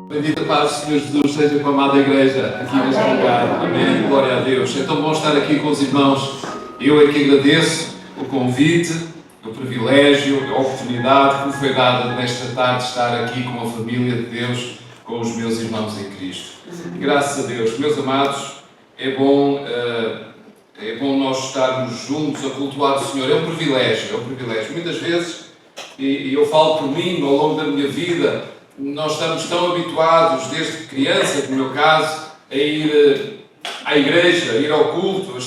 Bendita paz do Senhor Jesus seja com a amada igreja aqui neste lugar. Amém. Glória a Deus. É tão bom estar aqui com os irmãos. Eu é que agradeço o convite, o privilégio, a oportunidade que me foi dada nesta tarde estar aqui com a família de Deus, com os meus irmãos em Cristo. E graças a Deus, meus amados, é bom nós estarmos juntos a cultuar o Senhor. É um privilégio. Muitas vezes, e eu falo por mim, ao longo da minha vida, nós estamos tão habituados, desde criança, no meu caso, a ir à igreja, a ir ao culto, a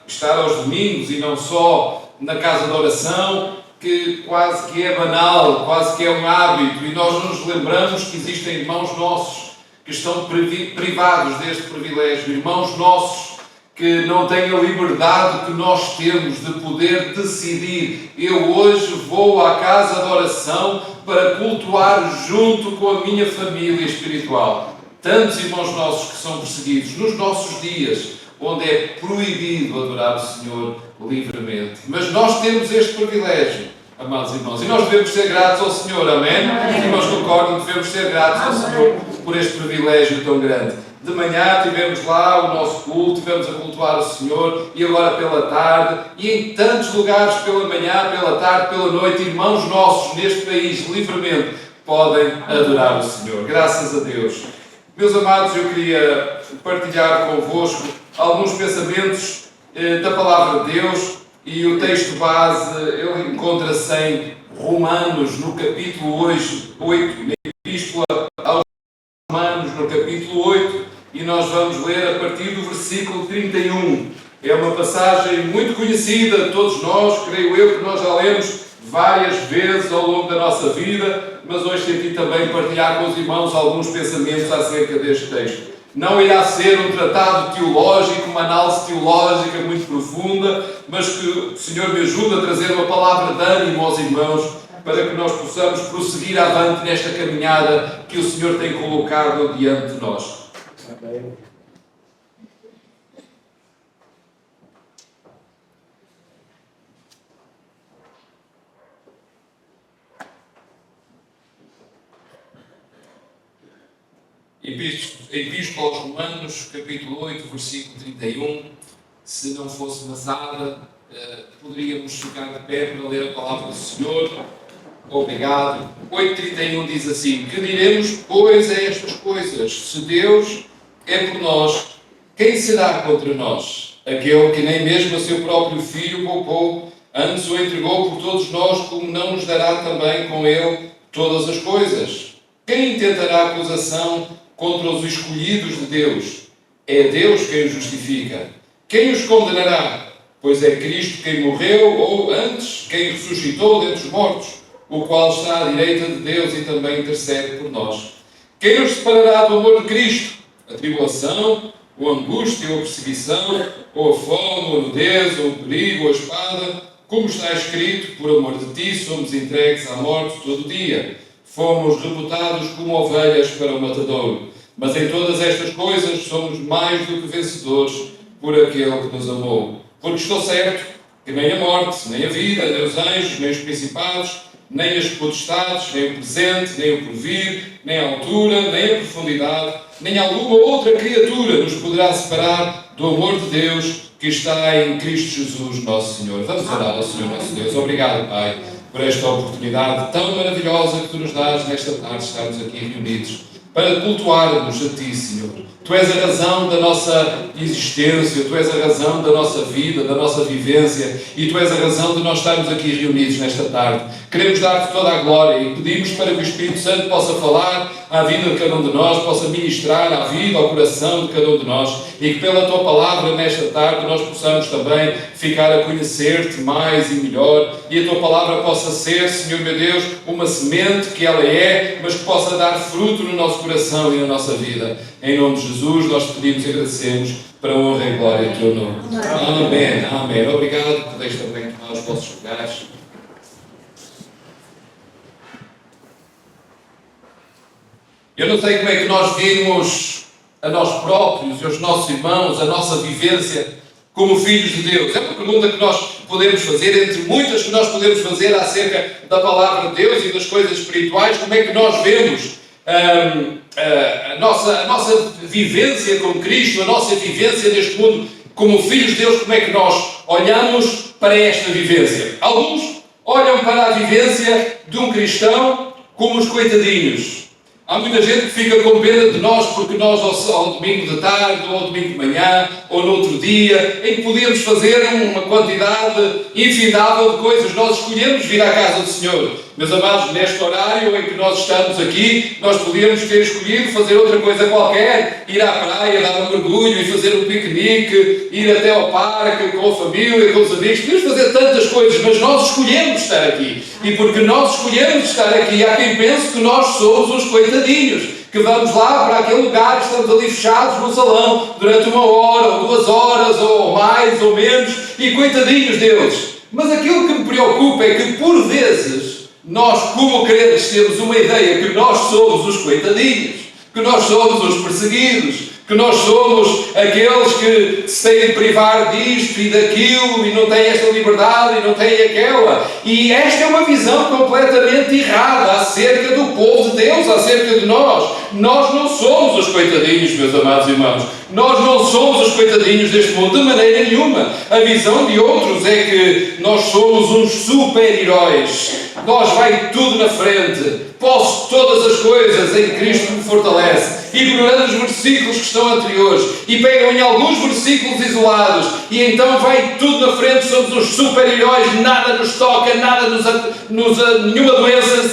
estar aos domingos e não só na casa de oração, que quase que é banal, quase que é um hábito, e nós não nos lembramos que existem irmãos nossos que estão privados deste privilégio, irmãos nossos que não têm a liberdade que nós temos de poder decidir. Eu hoje vou à casa de oração para cultuar junto com a minha família espiritual. Tantos irmãos nossos que são perseguidos nos nossos dias, onde é proibido adorar o Senhor livremente. Mas nós temos este privilégio, amados irmãos, e nós devemos ser gratos ao Senhor, amém? Os irmãos concordam, devemos ser gratos ao Senhor por este privilégio tão grande. De manhã tivemos lá o nosso culto, tivemos a cultuar o Senhor, e agora pela tarde, e em tantos lugares pela manhã, pela tarde, pela noite, irmãos nossos neste país, livremente, podem adorar o Senhor. Graças a Deus. Meus amados, eu queria partilhar convosco alguns pensamentos da Palavra de Deus, e o texto base, ele encontra-se em Romanos, no capítulo 8, na Epístola aos Romanos, no capítulo 8, e nós vamos ler a partir do versículo 31. É uma passagem muito conhecida de todos nós, creio eu que nós já lemos várias vezes ao longo da nossa vida, mas hoje senti também partilhar com os irmãos alguns pensamentos acerca deste texto. Não irá ser um tratado teológico, uma análise teológica muito profunda, mas que o Senhor me ajude a trazer uma palavra de ânimo aos irmãos, para que nós possamos prosseguir avante nesta caminhada que o Senhor tem colocado diante de nós. Amém. Epístola aos Romanos, capítulo 8, versículo 31. Se não fosse vazada, poderíamos ficar de pé para ler a palavra do Senhor. Obrigado. 8,31 diz assim: que diremos, pois, a estas coisas? Se Deus é por nós, quem será contra nós? Aquele que nem mesmo a seu próprio Filho poupou, antes o entregou por todos nós, como não nos dará também com ele todas as coisas? Quem intentará acusação contra os escolhidos de Deus? É Deus quem os justifica. Quem os condenará? Pois é Cristo quem morreu, ou antes, quem ressuscitou dentre os mortos, o qual está à direita de Deus e também intercede por nós. Quem nos separará do amor de Cristo? A tribulação, ou a angústia, ou a perseguição, ou a fome, ou a nudez, ou o perigo, ou a espada? Como está escrito, por amor de ti somos entregues à morte todo o dia. Fomos reputados como ovelhas para o matadouro. Mas em todas estas coisas somos mais do que vencedores por aquele que nos amou. Porque estou certo que nem a morte, nem a vida, nem os anjos, nem os principados, nem as potestades, nem o presente, nem o porvir, nem a altura, nem a profundidade, nem alguma outra criatura nos poderá separar do amor de Deus que está em Cristo Jesus, nosso Senhor. Vamos orar ao Senhor, nosso Deus. Obrigado, Pai, por esta oportunidade tão maravilhosa que Tu nos dás nesta tarde, estarmos aqui reunidos para cultuarmos a Ti, Senhor. Tu és a razão da nossa existência, Tu és a razão da nossa vida, da nossa vivência, e Tu és a razão de nós estarmos aqui reunidos nesta tarde. Queremos dar-Te toda a glória e pedimos para que o Espírito Santo possa falar à vida de cada um de nós, possa ministrar à vida, ao coração de cada um de nós, e que pela Tua palavra nesta tarde nós possamos também ficar a conhecer-Te mais e melhor, e a Tua palavra possa ser, Senhor meu Deus, uma semente que ela é, mas que possa dar fruto no nosso coração e na nossa vida. Em nome de Jesus, nós te pedimos e agradecemos para a honra e glória do Teu nome. Amém. Amém. Obrigado. Podeis também tomar os vossos lugares. Eu não sei como é que nós vimos a nós próprios e aos nossos irmãos, a nossa vivência como filhos de Deus. É uma pergunta que nós podemos fazer, entre muitas que nós podemos fazer acerca da palavra de Deus e das coisas espirituais. Como é que nós vemos a nossa vivência com Cristo, a nossa vivência neste mundo como filhos de Deus, como é que nós olhamos para esta vivência? Alguns olham para a vivência de um cristão como os coitadinhos. Há muita gente que fica com pena de nós porque nós ao domingo de tarde, ou ao domingo de manhã, ou no outro dia, em que podíamos fazer uma quantidade infindável de coisas, nós escolhemos vir à casa do Senhor. Meus amados, neste horário em que nós estamos aqui, nós podíamos ter escolhido fazer outra coisa qualquer, ir à praia, dar um mergulho e fazer um piquenique, ir até ao parque com a família, com os amigos, podíamos fazer tantas coisas, mas nós escolhemos estar aqui. E porque nós escolhemos estar aqui, há quem pense que nós somos os coitadinhos, que vamos lá para aquele lugar, estamos ali fechados no salão durante 1 hora, ou 2 horas, ou mais, ou menos, e coitadinhos deles. Mas aquilo que me preocupa é que, por vezes, nós, como crentes, temos uma ideia que nós somos os coitadinhos, que nós somos os perseguidos, que nós somos aqueles que se têm de privar disto e daquilo e não têm esta liberdade e não têm aquela. E esta é uma visão completamente errada acerca do povo de Deus, acerca de nós. Nós não somos os coitadinhos, meus amados irmãos. Nós não somos os coitadinhos deste mundo de maneira nenhuma. A visão de outros é que nós somos uns super-heróis. Nós vai tudo na frente. Posso todas as coisas em Cristo que me fortalece. Ignorando os versículos que estão anteriores e pegam em alguns versículos isolados e então vai tudo na frente, somos os super-heróis, nada nos toca, nada nenhuma doença,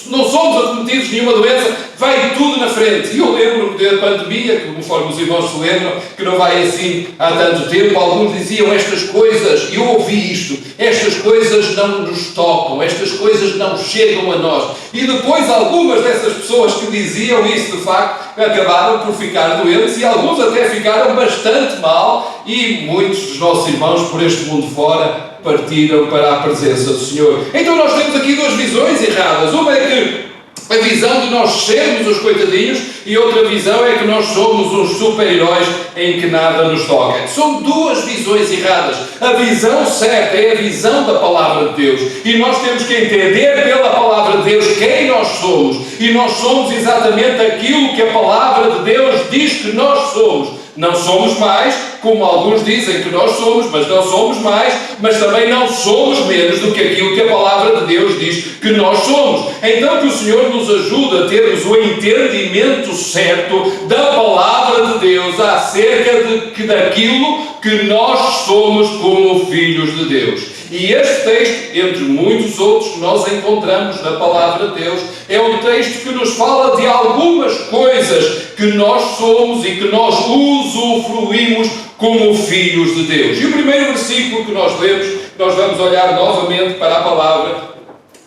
não somos acometidos de nenhuma doença, vai tudo na frente. E eu lembro da pandemia, conforme os irmãos se lembram, que não vai assim há tanto tempo, alguns diziam estas coisas, e eu ouvi isto, estas coisas não nos tocam, estas coisas não chegam a nós. E depois algumas dessas pessoas que diziam isso de facto acabaram por ficar doentes e alguns até ficaram bastante mal e muitos dos nossos irmãos por este mundo fora partiram para a presença do Senhor. Então nós temos aqui 2 visões erradas. Uma é que a visão de nós sermos os coitadinhos e outra visão é que nós somos uns super-heróis em que nada nos toca. São 2 visões erradas. A visão certa é a visão da Palavra de Deus e nós temos que entender pela Palavra de Deus quem nós somos e nós somos exatamente aquilo que a Palavra de Deus diz que nós somos. Não somos mais, como alguns dizem que nós somos, mas não somos mais, mas também não somos menos do que aquilo que a Palavra de Deus diz que nós somos. Então que o Senhor nos ajude a termos o entendimento certo da Palavra de Deus acerca daquilo que nós somos como filhos de Deus. E este texto, entre muitos outros que nós encontramos na Palavra de Deus, é um texto que nos fala de algumas coisas que nós somos e que nós usufruímos como filhos de Deus. E o primeiro versículo que nós lemos, nós vamos olhar novamente para a Palavra.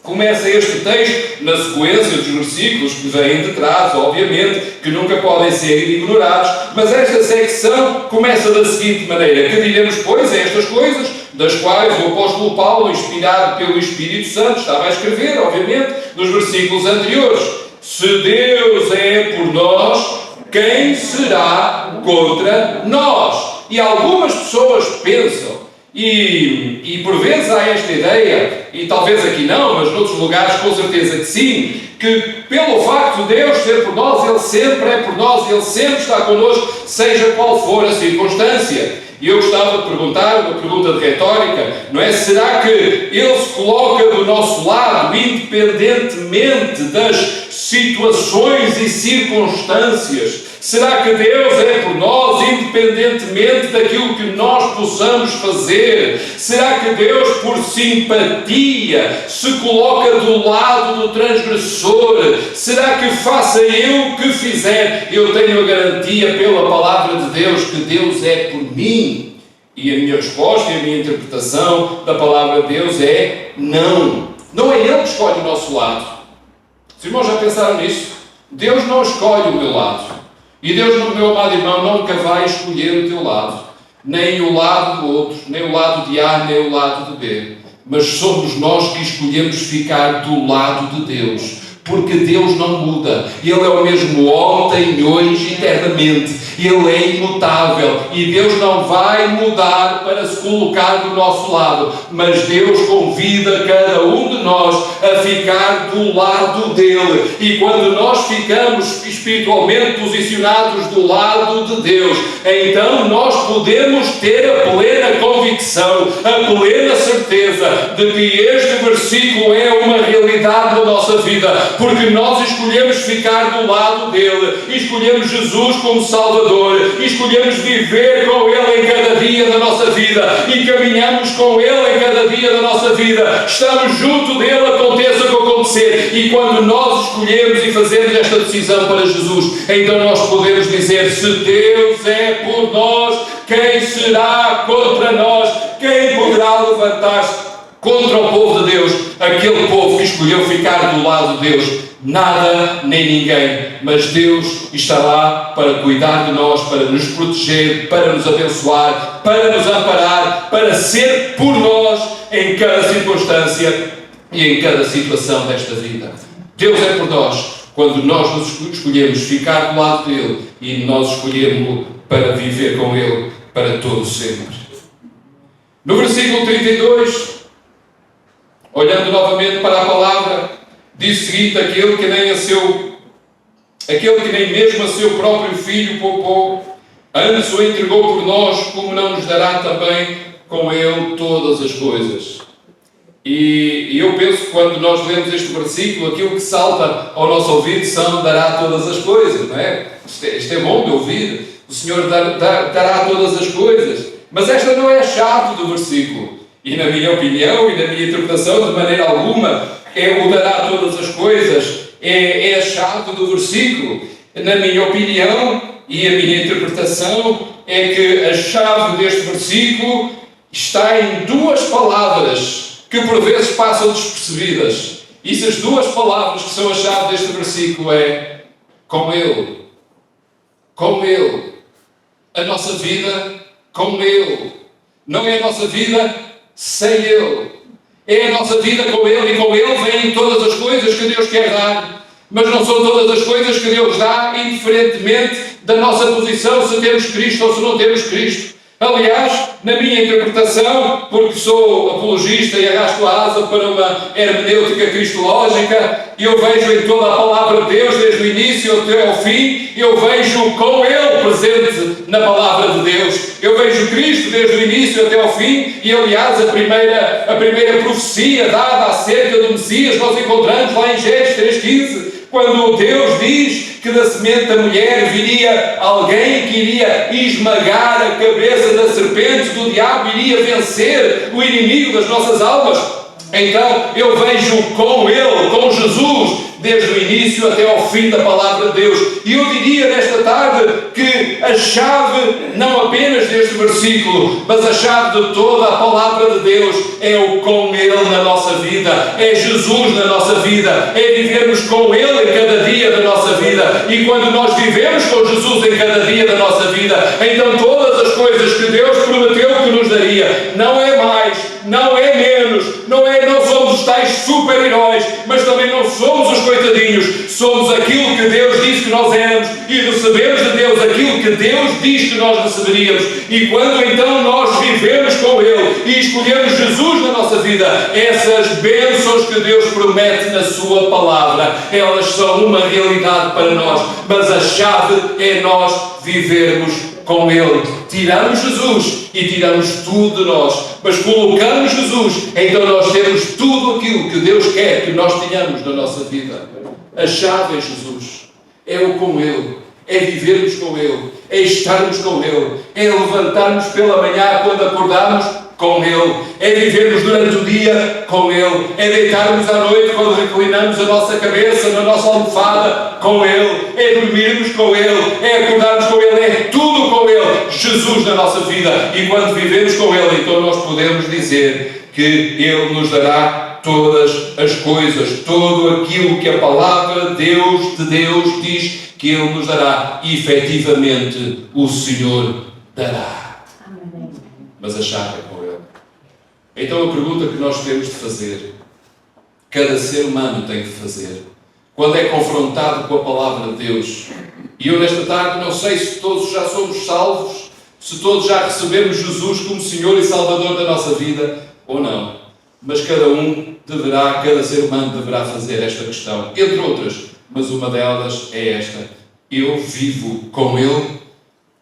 Começa este texto na sequência dos versículos que vêm de trás, obviamente, que nunca podem ser ignorados, mas esta secção começa da seguinte maneira: que diremos, pois, estas coisas, das quais o apóstolo Paulo, inspirado pelo Espírito Santo, estava a escrever, obviamente, nos versículos anteriores. Se Deus é por nós, quem será contra nós? E algumas pessoas pensam, e por vezes há esta ideia, e talvez aqui não, mas noutros lugares com certeza que sim, que pelo facto de Deus ser por nós, Ele sempre é por nós, Ele sempre está connosco, seja qual for a circunstância. E eu gostava de perguntar, uma pergunta de retórica, não é? Será que Ele se coloca do nosso lado, independentemente das situações e circunstâncias? Será que Deus é por nós, independentemente daquilo que nós possamos fazer? Será que Deus, por simpatia, se coloca do lado do transgressor? Será que faça eu o que fizer, eu tenho a garantia pela Palavra de Deus que Deus é por mim? E a minha resposta e a minha interpretação da Palavra de Deus é não. Não é Ele que escolhe o nosso lado. Os irmãos já pensaram nisso? Deus não escolhe o meu lado. E Deus, meu amado irmão, nunca vai escolher o teu lado, nem o lado do outro, nem o lado de A, nem o lado de B. Mas somos nós que escolhemos ficar do lado de Deus, porque Deus não muda. Ele é o mesmo ontem, hoje, eternamente. Ele é imutável e Deus não vai mudar para se colocar do nosso lado, mas Deus convida cada um de nós a ficar do lado dele. E quando nós ficamos espiritualmente posicionados do lado de Deus, então nós podemos ter a plena convicção, a plena certeza de que este versículo é uma realidade na nossa vida, porque nós escolhemos ficar do lado dele, escolhemos Jesus como Salvador, escolhemos viver com ele em cada dia da nossa vida e caminhamos com ele em cada dia da nossa vida. Estamos junto dele, aconteça o que acontecer. E quando nós escolhemos e fazemos esta decisão para Jesus, então nós podemos dizer: se Deus é por nós, quem será contra nós? Quem poderá levantar-se contra o povo de Deus? Aquele povo que escolheu ficar do lado de Deus. Nada nem ninguém, mas Deus está lá para cuidar de nós, para nos proteger, para nos abençoar, para nos amparar, para ser por nós em cada circunstância e em cada situação desta vida. Deus é por nós quando nós nos escolhemos ficar do lado dele e nós escolhemos para viver com ele para todo sempre. No versículo 32, olhando novamente para a palavra, diz o seguinte: aquele que nem mesmo a seu próprio filho poupou, antes o entregou por nós, como não nos dará também com ele todas as coisas? E eu penso que quando nós lemos este versículo, aquilo que salta ao nosso ouvido são: dará todas as coisas, não é? Isto é bom de ouvir. O Senhor dará todas as coisas. Mas esta não é a chave do versículo. E na minha opinião e na minha interpretação, de maneira alguma, o dará todas as coisas é a chave do versículo. Na minha opinião e a minha interpretação é que a chave deste versículo está em duas palavras que por vezes passam despercebidas. E essas duas palavras que são a chave deste versículo é: com Ele. Com Ele. A nossa vida com Ele. Não é a nossa vida sem Ele. É a nossa vida com Ele, e com Ele vêm todas as coisas que Deus quer dar. Mas não são todas as coisas que Deus dá, indiferentemente da nossa posição, se temos Cristo ou se não temos Cristo. Aliás, na minha interpretação, porque sou apologista e arrasto a asa para uma hermenêutica cristológica, eu vejo em toda a palavra de Deus, desde o início até ao fim, eu vejo com Ele presente na palavra de Deus. Eu vejo Cristo desde o início até ao fim, e aliás a primeira profecia dada acerca do Messias nós encontramos lá em Gênesis 3,15, quando Deus diz que da semente da mulher viria alguém que iria esmagar a cabeça da serpente, do diabo, iria vencer o inimigo das nossas almas. Então eu vejo com Ele, com Jesus, desde o início até ao fim da palavra de Deus. E eu diria nesta tarde que a chave, não apenas deste versículo, mas a chave de toda a palavra de Deus é o com Ele na nossa vida, é Jesus na nossa vida, é vivermos com Ele em cada dia da nossa vida. E quando nós vivemos com Jesus em cada dia da nossa vida, então todas as coisas que Deus prometeu que nos daria, não é mais, não é menos, não somos os tais super-heróis, mas também não somos os coitadinhos, somos aquilo que Deus disse que nós éramos e recebemos de Deus aquilo que Deus diz que nós receberíamos. E quando então nós vivemos com Ele e escolhemos Jesus na nossa vida, essas bênçãos que Deus promete na Sua palavra, elas são uma realidade para nós, mas a chave é nós vivermos com Ele. Tiramos Jesus e tiramos tudo de nós, mas colocamos Jesus, então nós temos tudo aquilo que Deus quer que nós tenhamos na nossa vida. A chave é Jesus, é o com Ele, é vivermos com Ele, é estarmos com Ele, é levantarmos pela manhã quando acordamos com Ele, é vivermos durante o dia com Ele, é deitarmos à noite quando reclinamos a nossa cabeça na nossa almofada com Ele, é dormirmos com Ele, é acordarmos com Ele, é tudo com Ele, Jesus na nossa vida. E quando vivemos com Ele, então nós podemos dizer que Ele nos dará todas as coisas, todo aquilo que a palavra de Deus diz que Ele nos dará, e efetivamente o Senhor dará. Mas a chave é com Ele. Então a pergunta que nós temos de fazer, cada ser humano tem de fazer: quando é confrontado com a palavra de Deus. E eu nesta tarde não sei se todos já somos salvos, se todos já recebemos Jesus como Senhor e Salvador da nossa vida ou não. Mas cada ser humano deverá fazer esta questão, entre outras, mas uma delas é esta: eu vivo com Ele?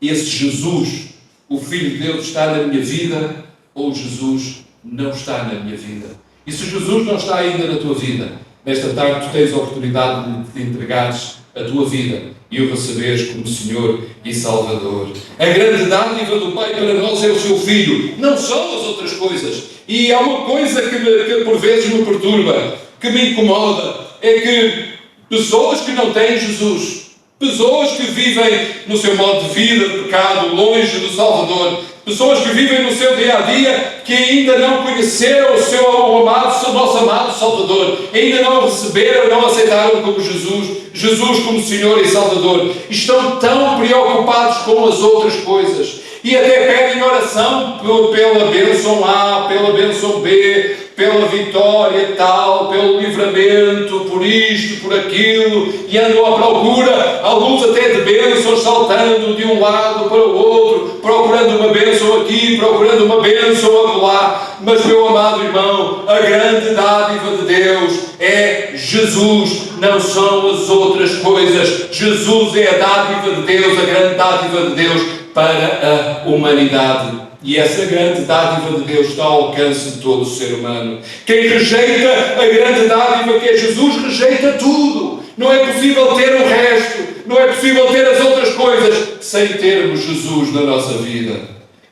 Esse Jesus, o Filho de Deus, está na minha vida, ou Jesus não está na minha vida? E se Jesus não está ainda na tua vida, nesta tarde tu tens a oportunidade de entregares a tua vida e o receberes como Senhor e Salvador. A grande dádiva do Pai para nós é o seu Filho, não são as outras coisas. E há uma coisa que por vezes me perturba, que me incomoda, é que pessoas que não têm Jesus, pessoas que vivem no seu modo de vida, de pecado, longe do Salvador, pessoas que vivem no seu dia-a-dia, que ainda não conheceram o nosso amado Salvador, ainda não o receberam, não aceitaram como Jesus como Senhor e Salvador, estão tão preocupados com as outras coisas, e até pedem oração pela bênção A, pela bênção B, pela vitória tal, pelo livramento, por isto, por aquilo, e andam à procura, alguns até de bênçãos, saltando de um lado para o outro, procurando uma bênção aqui, procurando uma bênção acolá. Mas, meu amado irmão, a grande dádiva de Deus é Jesus, não são as outras coisas. Jesus é a dádiva de Deus, a grande dádiva de Deus para a humanidade. E essa grande dádiva de Deus está ao alcance de todo o ser humano. Quem rejeita a grande dádiva que é Jesus, rejeita tudo. Não é possível ter o resto, não é possível ter as outras coisas sem termos Jesus na nossa vida.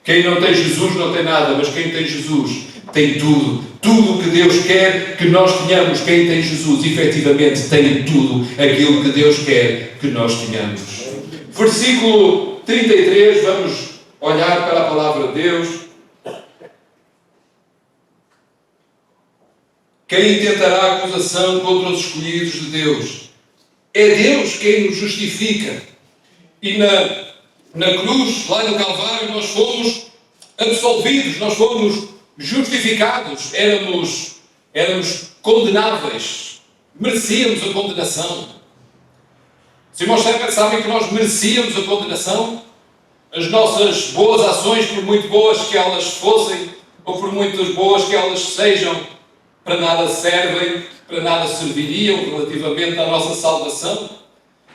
Quem não tem Jesus não tem nada, mas quem tem Jesus tem tudo. Tudo o que Deus quer que nós tenhamos. Quem tem Jesus, efetivamente, tem tudo aquilo que Deus quer que nós tenhamos. Versículo 33, vamos olhar para a palavra de Deus. Quem intentará acusação contra os escolhidos de Deus? É Deus quem nos justifica. E na cruz, lá no Calvário, nós fomos absolvidos, nós fomos justificados. Éramos condenáveis, merecíamos a condenação. Os irmãos sabem que nós merecíamos a condenação? As nossas boas ações, por muito boas que elas fossem, ou por muito boas que elas sejam, para nada servem, para nada serviriam relativamente à nossa salvação.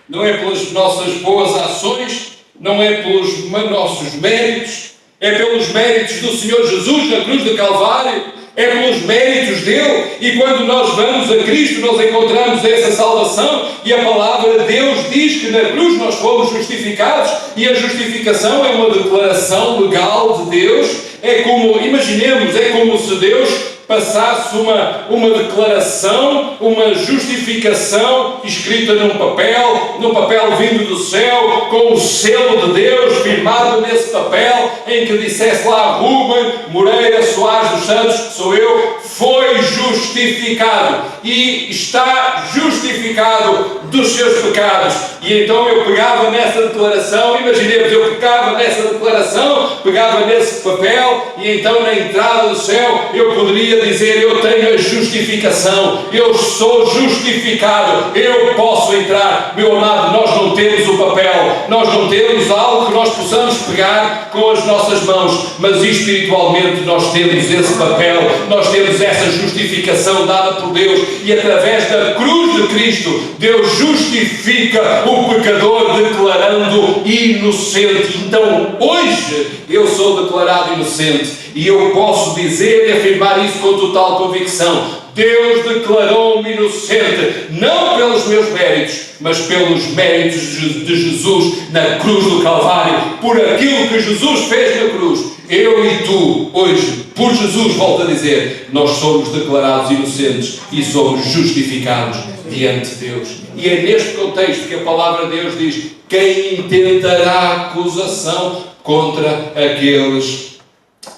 Não é pelas nossas boas ações, não é pelos nossos méritos, é pelos méritos do Senhor Jesus na cruz do Calvário, é pelos méritos dele. E quando nós vamos a Cristo, nós encontramos essa salvação, e a palavra de Deus diz que na cruz nós fomos justificados, e a justificação é uma declaração legal de Deus. É como, imaginemos, é como se Deus passasse uma declaração, uma justificação escrita num papel vindo do céu, com o selo de Deus firmado nesse papel, em que dissesse lá: Rubem Moreira Soares dos Santos, que sou eu, foi justificado e está justificado dos seus pecados. E então eu pegava nessa declaração, imaginemos, eu pegava nessa declaração, pegava nesse papel, e então na entrada do céu eu poderia dizer: eu tenho a justificação, eu sou justificado, eu posso entrar. Meu amado, nós não temos o papel, nós não temos algo que nós possamos pegar com as nossas mãos, mas espiritualmente nós temos esse papel, nós temos essa justificação dada por Deus, e através da cruz de Cristo, Deus justifica o pecador declarando inocente. Então hoje eu sou declarado inocente, e eu posso dizer e afirmar isso com total convicção: Deus declarou-me inocente, não pelos meus méritos, mas pelos méritos de Jesus na cruz do Calvário, por aquilo que Jesus fez na cruz. Eu e tu, hoje, por Jesus, volto a dizer, nós somos declarados inocentes e somos justificados diante de Deus. E é neste contexto que a palavra de Deus diz: quem intentará acusação contra aqueles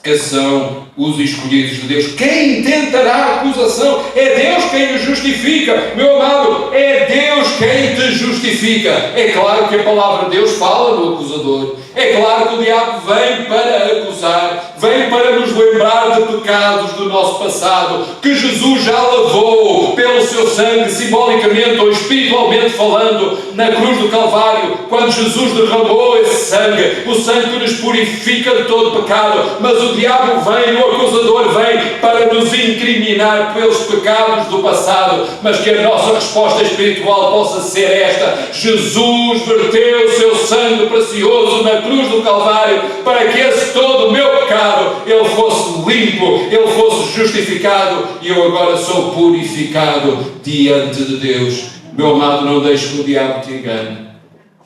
que são os escolhidos de Deus? Quem tentará acusação? É Deus quem os justifica. Meu amado, é Deus quem te justifica. É claro que a palavra de Deus fala no acusador. É claro que o diabo vem para acusar, vem para nos lembrar de pecados do nosso passado, que Jesus já lavou pelo seu seu sangue, simbolicamente ou espiritualmente falando, na cruz do Calvário, quando Jesus derramou esse sangue, o sangue que nos purifica de todo pecado, mas o diabo vem, o acusador vem para nos incriminar pelos pecados do passado, mas que a nossa resposta espiritual possa ser esta: Jesus verteu o seu sangue precioso na cruz do Calvário para que esse todo o meu pecado, ele fosse limpo, ele fosse justificado, e eu agora sou purificado diante de Deus. Meu amado, não deixe que o diabo te engane,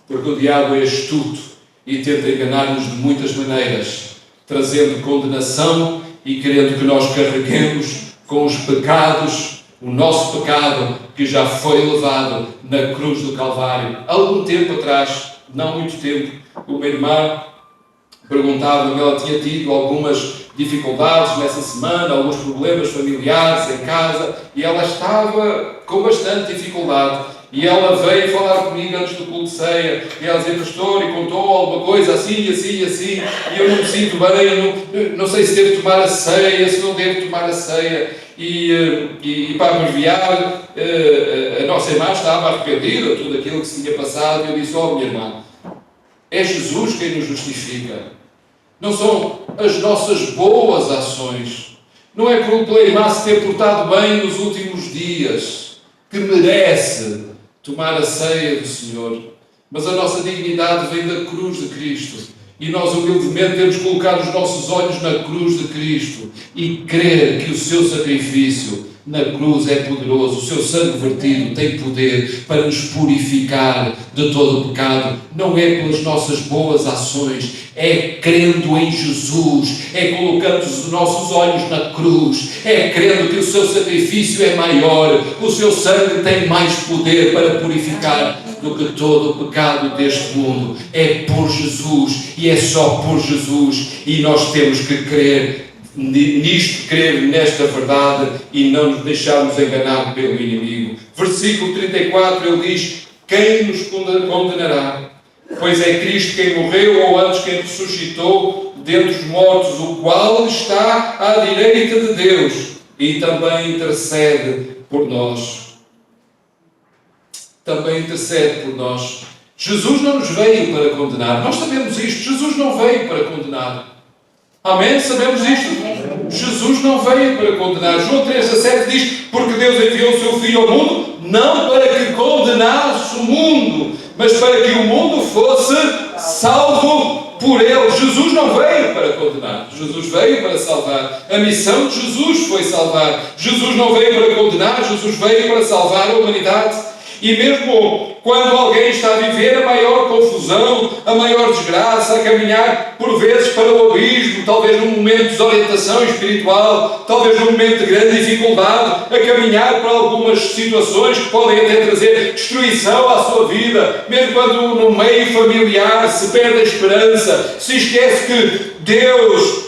porque o diabo é astuto e tenta enganar-nos de muitas maneiras, trazendo condenação e querendo que nós carreguemos com os pecados, o nosso pecado que já foi levado na cruz do Calvário. Algum tempo atrás, não muito tempo, uma irmã perguntava-me, ela tinha tido algumas dificuldades nessa semana, alguns problemas familiares em casa, e ela estava com bastante dificuldade. E ela veio falar comigo antes do culto de ceia, e ela dizia: pastor, e contou alguma coisa assim, assim, assim, e eu não me sinto bem, eu não sei se devo tomar a ceia, se não devo tomar a ceia. E para abreviar, a nossa irmã estava arrependida de tudo aquilo que se tinha passado, e eu disse: minha irmã, é Jesus quem nos justifica. Não são as nossas boas ações. Não é pela irmã se ter portado bem nos últimos dias que merece tomar a ceia do Senhor. Mas a nossa dignidade vem da cruz de Cristo. E nós humildemente temos que colocar os nossos olhos na cruz de Cristo e crer que o seu sacrifício na cruz é poderoso, o seu sangue vertido tem poder para nos purificar de todo o pecado. Não é pelas nossas boas ações, é crendo em Jesus, é colocando os nossos olhos na cruz, é crendo que o seu sacrifício é maior, o seu sangue tem mais poder para purificar do que todo o pecado deste mundo. É por Jesus, e é só por Jesus, e nós temos que crer nisto, crer nesta verdade e não nos deixarmos enganar pelo inimigo. Versículo 34, ele diz: quem nos condenará? Pois é Cristo quem morreu, ou antes quem ressuscitou dentre os mortos, o qual está à direita de Deus e também intercede por nós. Também intercede por nós. Jesus não nos veio para condenar. Nós sabemos isto. Jesus não veio para condenar. Amém? Sabemos isto? Jesus não veio para condenar. João 3,17 diz: porque Deus enviou o seu Filho ao mundo, não para que condenasse o mundo, mas para que o mundo fosse salvo por ele. Jesus não veio para condenar. Jesus veio para salvar. A missão de Jesus foi salvar. Jesus não veio para condenar. Jesus veio para salvar a humanidade. E mesmo quando alguém está a viver a maior confusão, a maior desgraça, a caminhar por vezes para o abismo, talvez num momento de desorientação espiritual, talvez num momento de grande dificuldade, a caminhar para algumas situações que podem até trazer destruição à sua vida, mesmo quando no meio familiar se perde a esperança, se esquece que Deus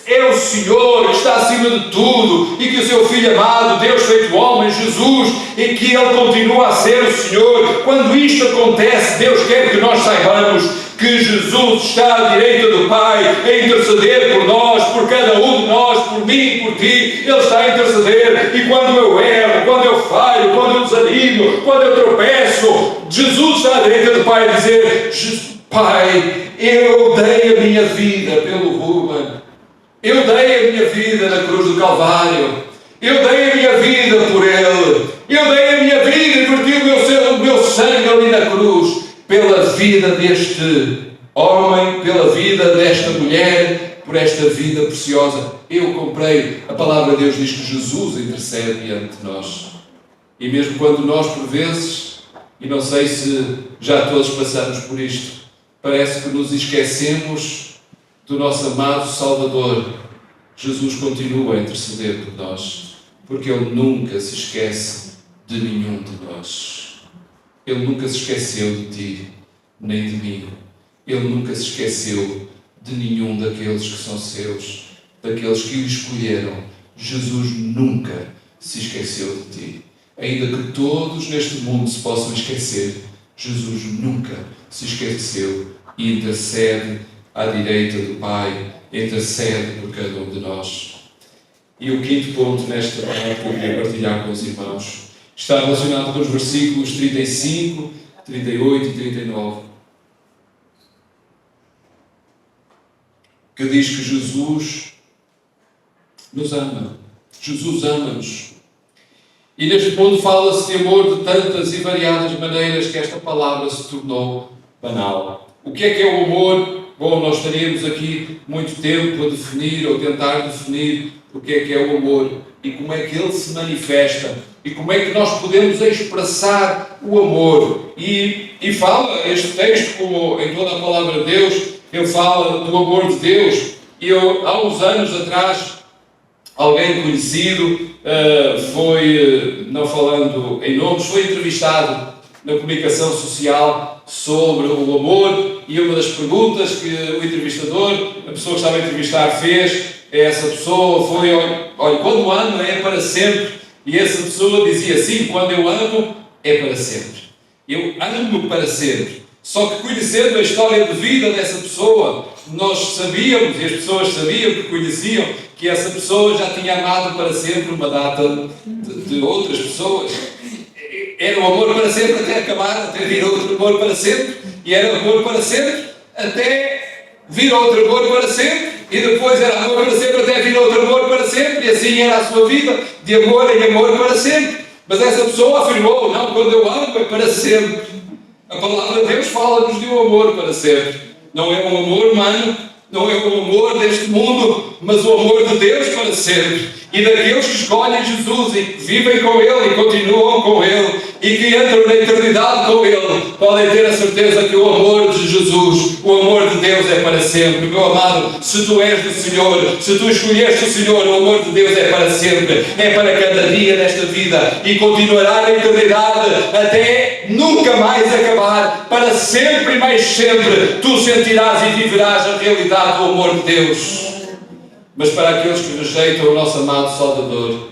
é o Senhor que está acima de tudo, e que o seu Filho amado, Deus feito homem, Jesus, e que Ele continua a ser o Senhor. Quando isto acontece, Deus quer que nós saibamos que Jesus está à direita do Pai a interceder por nós, por cada um de nós, por mim e por ti. Ele está a interceder, e quando eu erro, quando eu falho, quando eu desanimo, quando eu tropeço, Jesus está à direita do Pai a dizer: Pai, eu dei a minha vida pelo Ruben. Eu dei a minha vida na cruz do Calvário. Eu dei a minha vida por Ele. Eu dei a minha vida e verti o meu sangue ali na cruz. Pela vida deste homem, pela vida desta mulher, por esta vida preciosa. Eu comprei. A palavra de Deus diz que Jesus intercede diante de nós. E mesmo quando nós, por vezes, e não sei se já todos passamos por isto, parece que nos esquecemos do nosso amado Salvador, Jesus continua a interceder por nós, porque Ele nunca se esquece de nenhum de nós. Ele nunca se esqueceu de ti, nem de mim. Ele nunca se esqueceu de nenhum daqueles que são seus, daqueles que o escolheram. Jesus nunca se esqueceu de ti. Ainda que todos neste mundo se possam esquecer, Jesus nunca se esqueceu e intercede à direita do Pai, intercede por cada um de nós. E o quinto ponto nesta manhã que eu queria partilhar com os irmãos está relacionado com os versículos 35, 38 e 39, que diz que Jesus nos ama. Jesus ama-nos. E neste ponto fala-se de amor de tantas e variadas maneiras que esta palavra se tornou banal. O que é o amor? Bom, nós estaríamos aqui muito tempo a definir ou tentar definir o que é o amor e como é que ele se manifesta e como é que nós podemos expressar o amor. E fala este texto, como em toda a palavra de Deus, ele fala do amor de Deus. E eu, há uns anos atrás, alguém conhecido foi, não falando em nomes, foi entrevistado na comunicação social sobre o amor, e uma das perguntas que o entrevistador, a pessoa que estava a entrevistar, fez a essa pessoa foi: olha, quando amo é para sempre. E essa pessoa dizia: sim, quando eu amo é para sempre. Eu amo para sempre. Só que, conhecendo a história de vida dessa pessoa, nós sabíamos, e as pessoas sabiam que conheciam, que essa pessoa já tinha amado para sempre uma data de outras pessoas. Era o amor para sempre até acabar, até vir outro amor para sempre, e era amor para sempre até vir outro amor para sempre, e depois era amor para sempre até vir outro amor para sempre, e assim era a sua vida, de amor em amor para sempre. Mas essa pessoa afirmou: não, quando eu amo é para sempre. A palavra de Deus fala-nos de um amor para sempre. Não é um amor humano, não é um amor deste mundo, mas o amor de Deus para sempre. E daqueles que escolhem Jesus e que vivem com Ele e continuam com Ele e que entram na eternidade com Ele, podem ter a certeza que o amor de Jesus, o amor de Deus é para sempre. Meu amado, se tu és do Senhor, se tu escolheste o Senhor, o amor de Deus é para sempre, é para cada dia desta vida e continuará na eternidade até nunca mais acabar. Para sempre e mais sempre tu sentirás e viverás a realidade do amor de Deus. Mas para aqueles que rejeitam o nosso amado Salvador,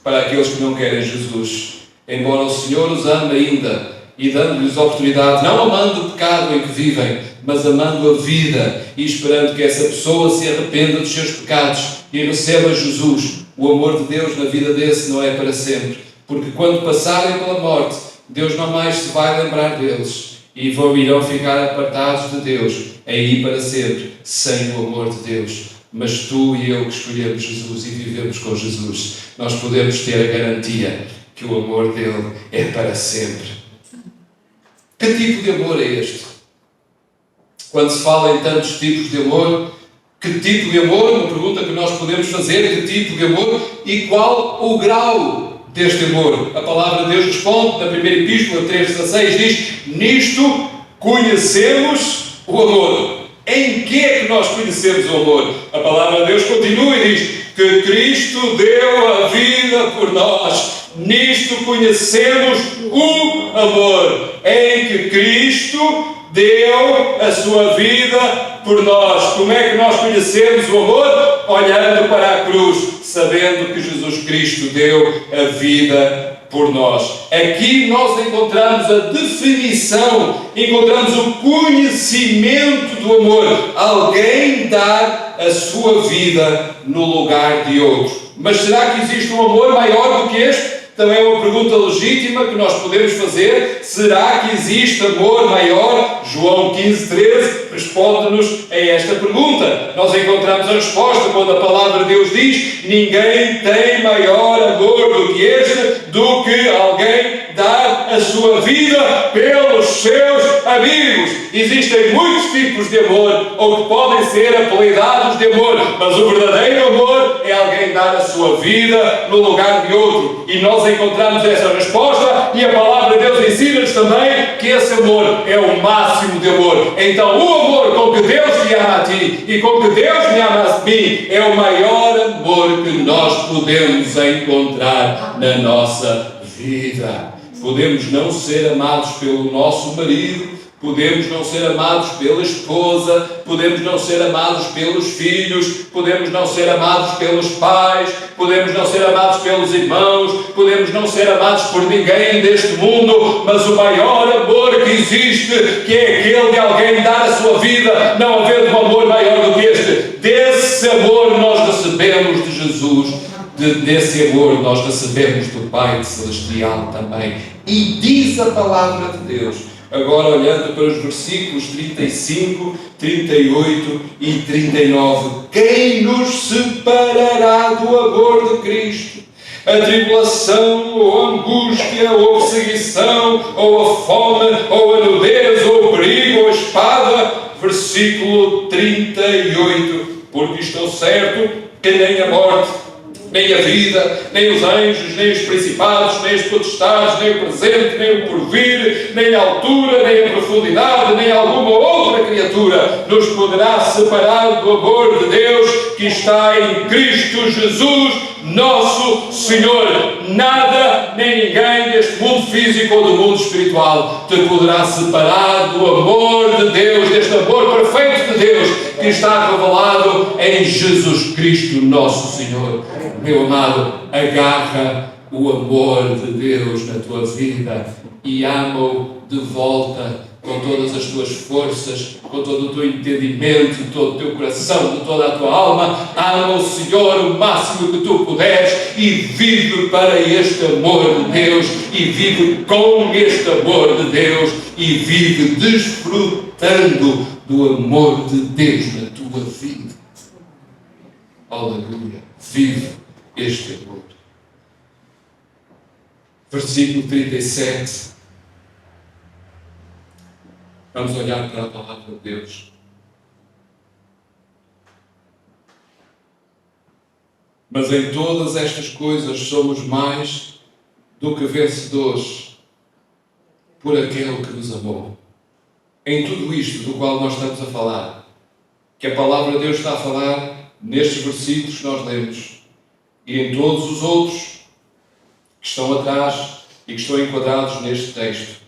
para aqueles que não querem Jesus, embora o Senhor os ame ainda e dando-lhes oportunidade, não amando o pecado em que vivem, mas amando a vida e esperando que essa pessoa se arrependa dos seus pecados e receba Jesus, o amor de Deus na vida desse não é para sempre, porque quando passarem pela morte, Deus não mais se vai lembrar deles e irão ficar apartados de Deus, aí para sempre, sem o amor de Deus. Mas tu e eu que escolhemos Jesus e vivemos com Jesus, nós podemos ter a garantia que o amor dele é para sempre. Que tipo de amor é este? Quando se fala em tantos tipos de amor, que tipo de amor? Uma pergunta que nós podemos fazer: que tipo de amor e qual o grau deste amor? A palavra de Deus responde na primeira epístola 3,16, diz: nisto conhecemos o amor. Em que é que nós conhecemos o amor? A palavra de Deus continua e diz que Cristo deu a vida por nós. Nisto conhecemos o amor, em que Cristo deu a sua vida por nós. Como é que nós conhecemos o amor? Olhando para a cruz, sabendo que Jesus Cristo deu a vida por nós. Aqui nós encontramos a definição, encontramos o conhecimento do amor. Alguém dar a sua vida no lugar de outro. Mas será que existe um amor maior do que este? Também é uma pergunta legítima que nós podemos fazer. Será que existe amor maior? João 15,13 responde-nos a esta pergunta. Nós encontramos a resposta quando a palavra de Deus diz: ninguém tem maior amor do que este, do que alguém dar a sua vida pelos seus amigos. Existem muitos tipos de amor, ou que podem ser apelidados de amor, mas o verdadeiro amor é alguém dar a sua vida no lugar de outro. E nós encontramos essa resposta, e a palavra de Deus ensina-nos também que esse amor é o máximo de amor. Então o amor com que Deus te ama a ti e com que Deus me ama a mim é o maior amor que nós podemos encontrar na nossa vida. Podemos não ser amados pelo nosso marido, podemos não ser amados pela esposa, podemos não ser amados pelos filhos, podemos não ser amados pelos pais, podemos não ser amados pelos irmãos, podemos não ser amados por ninguém deste mundo, mas o maior amor que existe, que é aquele de alguém dar a sua vida, não havendo um amor maior do que este. Desse amor nós recebemos de Jesus desse amor nós recebemos do Pai Celestial também. E diz a palavra de Deus, agora olhando para os versículos 35, 38 e 39, quem nos separará do amor de Cristo? A tribulação, ou a angústia, ou a perseguição, ou a fome, ou a nudez, ou o perigo, ou a espada. Versículo 38, porque estou certo que nem a morte, nem a vida, nem os anjos, nem os principados, nem os potestades, nem o presente, nem o porvir, nem a altura, nem a profundidade, nem alguma outra criatura nos poderá separar do amor de Deus que está em Cristo Jesus, nosso Senhor. Nada nem ninguém deste mundo físico ou do mundo espiritual te poderá separar do amor de Deus, deste amor perfeito de Deus que está revelado em Jesus Cristo, nosso Senhor. Meu amado, agarra o amor de Deus na tua vida e ama-o de volta com todas as tuas forças, com todo o teu entendimento, todo o teu coração, de toda a tua alma. Ama o Senhor o máximo que tu puderes e vive para este amor de Deus, e vive com este amor de Deus, e vive desfrutando do amor de Deus na tua vida. Aleluia! Vive este amor. Versículo 37. Vamos olhar para a palavra de Deus. Mas em todas estas coisas somos mais do que vencedores por aquele que nos amou. Em tudo isto do qual nós estamos a falar, que a palavra de Deus está a falar nestes versículos que nós lemos, e em todos os outros que estão atrás e que estão enquadrados neste texto,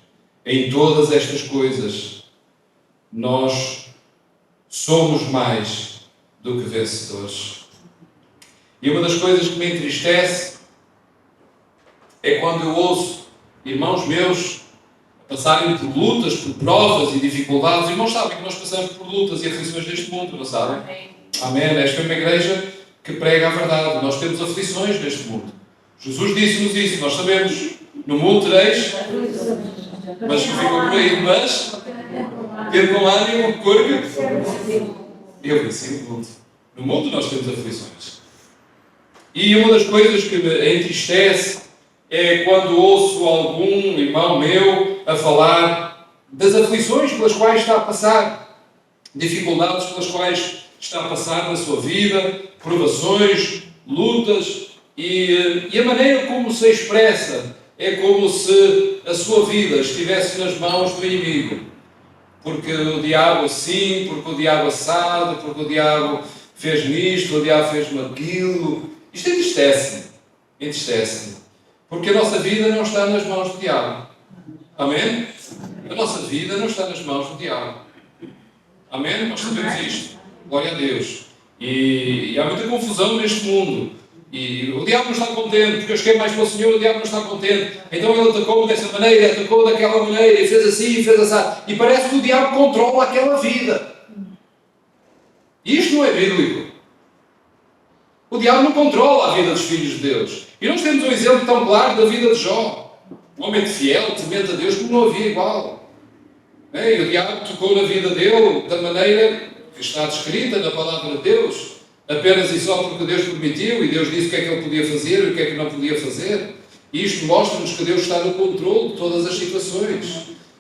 em todas estas coisas nós somos mais do que vencedores. E uma das coisas que me entristece é quando eu ouço irmãos meus passarem por lutas, por provas e dificuldades. Irmãos sabem que nós passamos por lutas e aflições deste mundo, não sabem? Amém. Esta é uma igreja que prega a verdade. Nós temos aflições neste mundo. Jesus disse-nos isso, nós sabemos. No mundo tereis, mas que ficou por aí, mas tendo com ânimo, porque eu venci o mundo. No mundo nós temos aflições. E uma das coisas que me entristece é quando ouço algum irmão meu a falar das aflições pelas quais está a passar, dificuldades pelas quais está a passar na sua vida, provações, lutas, e a maneira como se expressa é como se a sua vida estivesse nas mãos do inimigo. Porque o diabo assim, porque o diabo assado, porque o diabo fez nisto, o diabo fez-me aquilo. Isto entristece-me. Entristece-me. Porque a nossa vida não está nas mãos do diabo. Amém? A nossa vida não está nas mãos do diabo. Amém? Nós sabemos isto. Glória a Deus. E há muita confusão neste mundo. E o diabo não está contente, porque eu cheguei mais para o Senhor, o diabo não está contente. Então ele atacou-me dessa maneira, atacou daquela maneira, e fez assim, e fez assim. E parece que o diabo controla aquela vida. E isto não é bíblico. O diabo não controla a vida dos filhos de Deus. E nós temos um exemplo tão claro da vida de Jó. Um homem fiel, temente a Deus, como não havia igual. E o diabo tocou na vida dele da maneira que está descrita na palavra de Deus. Apenas e só porque Deus permitiu, e Deus disse o que é que ele podia fazer e o que é que não podia fazer. E isto mostra-nos que Deus está no controle de todas as situações.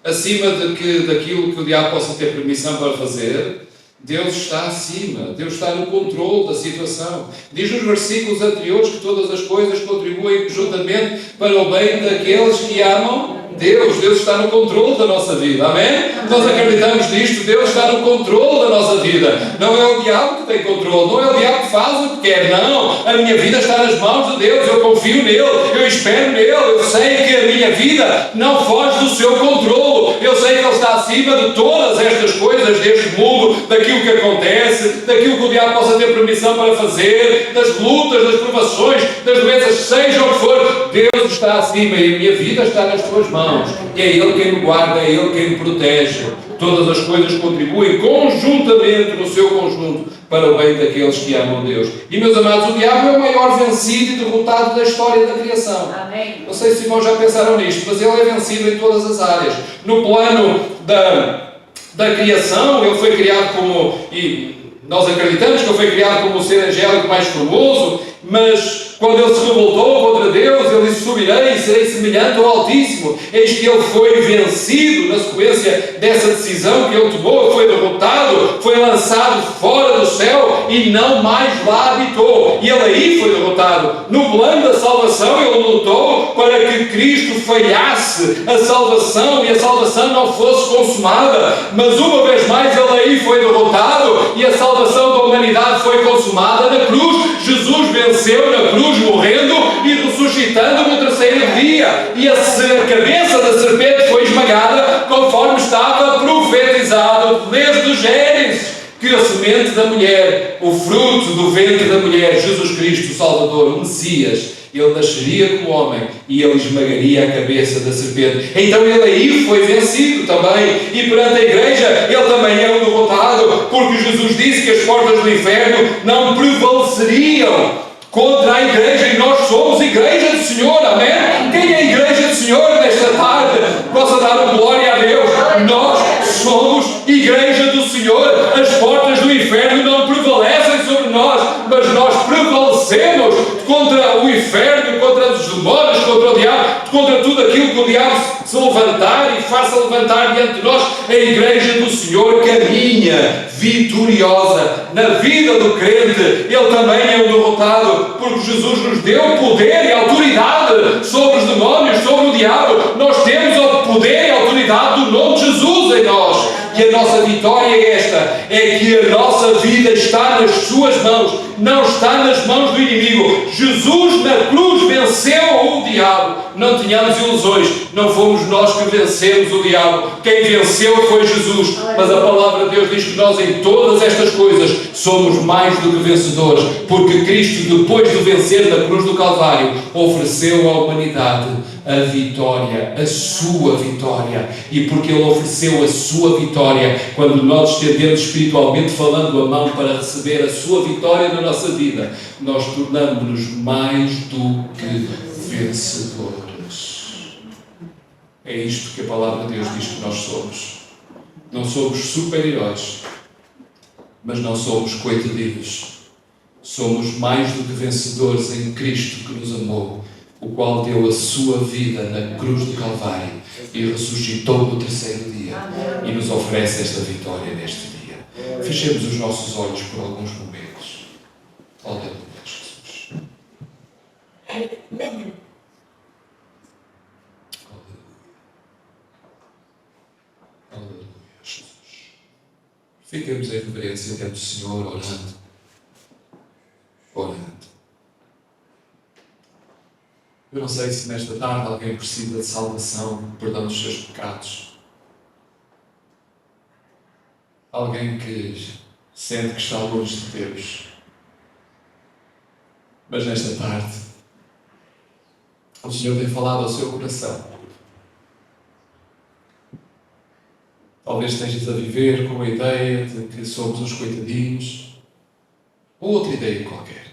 Acima daquilo que o diabo possa ter permissão para fazer, Deus está acima, Deus está no controle da situação. Diz nos versículos anteriores que todas as coisas contribuem juntamente para o bem daqueles que amam Deus. Deus está no controle da nossa vida, amém? Nós acreditamos nisto, Deus está no controle da nossa vida. Não é o diabo que tem controle, não é o diabo que faz o que quer, não. A minha vida está nas mãos de Deus, eu confio nele, eu espero nele, eu sei que a minha vida não foge do seu controle, eu sei que ele está acima de todas estas coisas deste mundo, daquilo que acontece, daquilo que o diabo possa ter permissão para fazer, das lutas, das provações, das doenças, seja o que for, Deus está acima e a minha vida está nas tuas mãos. E é Ele quem me guarda, é Ele quem me protege. Todas as coisas contribuem conjuntamente no seu conjunto para o bem daqueles que amam Deus. E, meus amados, o diabo é o maior vencido e derrotado da história da criação. Amém. Não sei se irmãos já pensaram nisto, mas ele é vencido em todas as áreas. No plano da criação, ele foi criado como, e nós acreditamos que ele foi criado como o ser angélico mais formoso, mas quando ele se revoltou contra Deus, ele disse: subirei e serei semelhante ao Altíssimo. Eis que ele foi vencido na sequência dessa decisão que ele tomou, foi derrotado, foi lançado fora do céu e não mais lá habitou. E ele aí foi derrotado. No plano da salvação, ele lutou para que Cristo falhasse a salvação e a salvação não fosse consumada, mas uma vez mais ele aí foi derrotado e a salvação da humanidade foi consumada na cruz. Jesus venceu na cruz, morrendo e ressuscitando no terceiro dia, e a cabeça da serpente foi esmagada, conforme estava profetizado desde o Gênesis, que a semente da mulher, o fruto do ventre da mulher, Jesus Cristo, o Salvador, o Messias, ele nasceria como homem e ele esmagaria a cabeça da serpente. Então ele aí foi vencido também, e perante a igreja ele também é um derrotado, porque Jesus disse que as portas do inferno não prevaleceriam contra a igreja, e nós somos igreja do Senhor, amém? Quem é a igreja do Senhor nesta tarde? Possa dar glória a Deus. Nós somos igreja do Senhor. As portas do inferno não prevalecem sobre nós, mas nós prevalecemos contra o inferno, contra os demónios, contra o diabo, contra tudo aquilo que o diabo se levantar e faça levantar diante de nós. A igreja do Senhor caminha vitoriosa na vida do crente. Ele também é um derrotado, porque Jesus nos deu poder e autoridade sobre os demónios, sobre o diabo. Nós temos o poder e a autoridade do nome de Jesus em nós. E a nossa vitória é esta: é que a nossa vida está nas suas mãos, não está nas mãos do inimigo. Jesus na cruz venceu o diabo. Não tenhamos ilusões, não fomos nós que vencemos o diabo. Quem venceu foi Jesus. Mas a palavra de Deus diz que nós em todas estas coisas somos mais do que vencedores, porque Cristo, depois de vencer na cruz do Calvário, ofereceu à humanidade a vitória, a sua vitória. E porque Ele ofereceu a sua vitória, quando nós estendemos espiritualmente falando a mão para receber a sua vitória na nossa vida, nós tornamos-nos mais do que vencedores. É isto que a palavra de Deus diz que nós somos. Não somos super-heróis, mas não somos coitadinhos. Somos mais do que vencedores em Cristo, que nos amou, o qual deu a sua vida na cruz do Calvário e ressuscitou no terceiro dia e nos oferece esta vitória neste dia. Fechemos os nossos olhos por alguns momentos. Aleluia, Jesus. Aleluia. Aleluia, Jesus. Fiquemos em reverência diante do Senhor, orando. Orando. Eu não sei se nesta tarde alguém precisa de salvação, perdão dos seus pecados. Alguém que sente que está longe de Deus. Mas nesta tarde, o Senhor tem falado ao seu coração. Talvez estejas a viver com a ideia de que somos uns coitadinhos, ou outra ideia qualquer.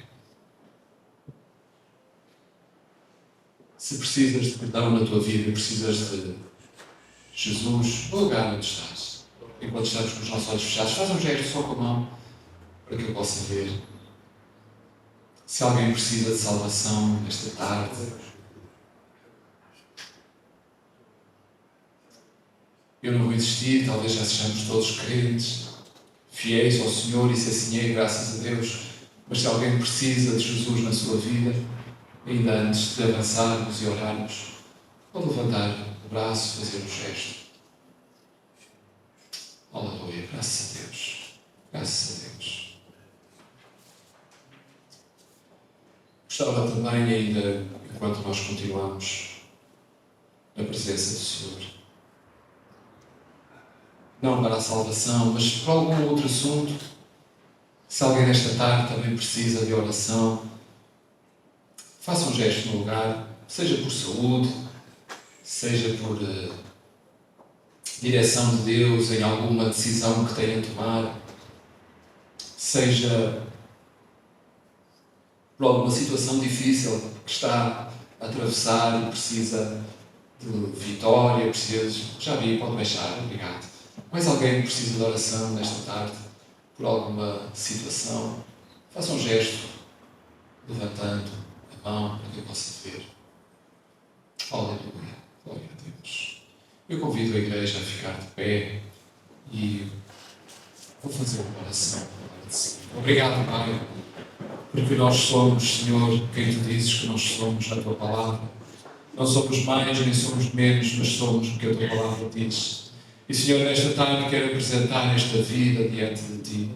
Se precisas de perdão na tua vida, precisas de Jesus, no lugar onde estás, enquanto estamos com os nossos olhos fechados, faz um gesto só com a mão, para que eu possa ver. Se alguém precisa de salvação nesta tarde, eu não vou insistir, talvez já sejamos todos crentes, fiéis ao Senhor, e se assim é, graças a Deus, mas se alguém precisa de Jesus na sua vida, ainda antes de avançarmos e orarmos, pode levantar o braço, fazer um gesto. Aleluia, graças a Deus. Graças a Deus. Gostava também, ainda enquanto nós continuamos na presença do Senhor, não para a salvação, mas para algum outro assunto, se alguém nesta tarde também precisa de oração, faça um gesto no lugar, seja por saúde, seja por direção de Deus em alguma decisão que tenha de tomar, seja por alguma situação difícil que está a atravessar e precisa de vitória, já vi, pode baixar, obrigado. Mais alguém que precisa de oração nesta tarde, por alguma situação, faça um gesto, levantando a mão para que eu possa ver. Aleluia, glória a Deus. Eu convido a igreja a ficar de pé e vou fazer uma oração. Obrigado, Pai, porque nós somos, Senhor, quem Tu dizes que nós somos na Tua Palavra. Não somos mais nem somos menos, mas somos o que a Tua Palavra diz. E, Senhor, nesta tarde quero apresentar esta vida diante de Ti,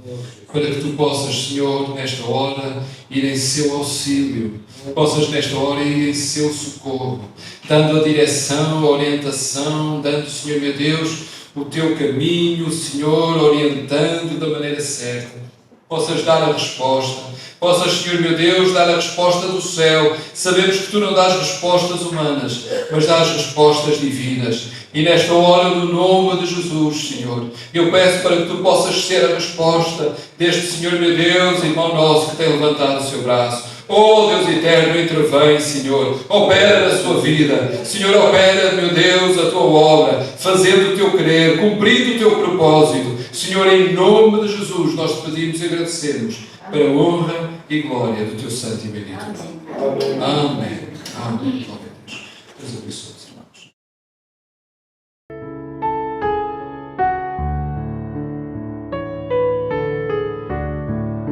para que Tu possas, Senhor, nesta hora, ir em seu auxílio, possas nesta hora ir em seu socorro, dando a direção, a orientação, dando, Senhor meu Deus, o Teu caminho, Senhor, orientando da maneira certa. Possas dar a resposta, possas, Senhor meu Deus, dar a resposta do céu. Sabemos que Tu não dás respostas humanas, mas dás respostas divinas. E nesta hora, no nome de Jesus, Senhor, eu peço para que Tu possas ser a resposta deste Senhor meu Deus, irmão nosso, que tem levantado o seu braço. Oh Deus eterno, intervém, Senhor, opera na sua vida, Senhor, opera, meu Deus, a Tua obra, fazendo o Teu querer, cumprindo o Teu propósito. Senhor, em nome de Jesus, nós te pedimos e agradecemos para a honra e glória do Teu santo e bendito nome. Amém. Amém. Glória a Deus. Deus abençoe.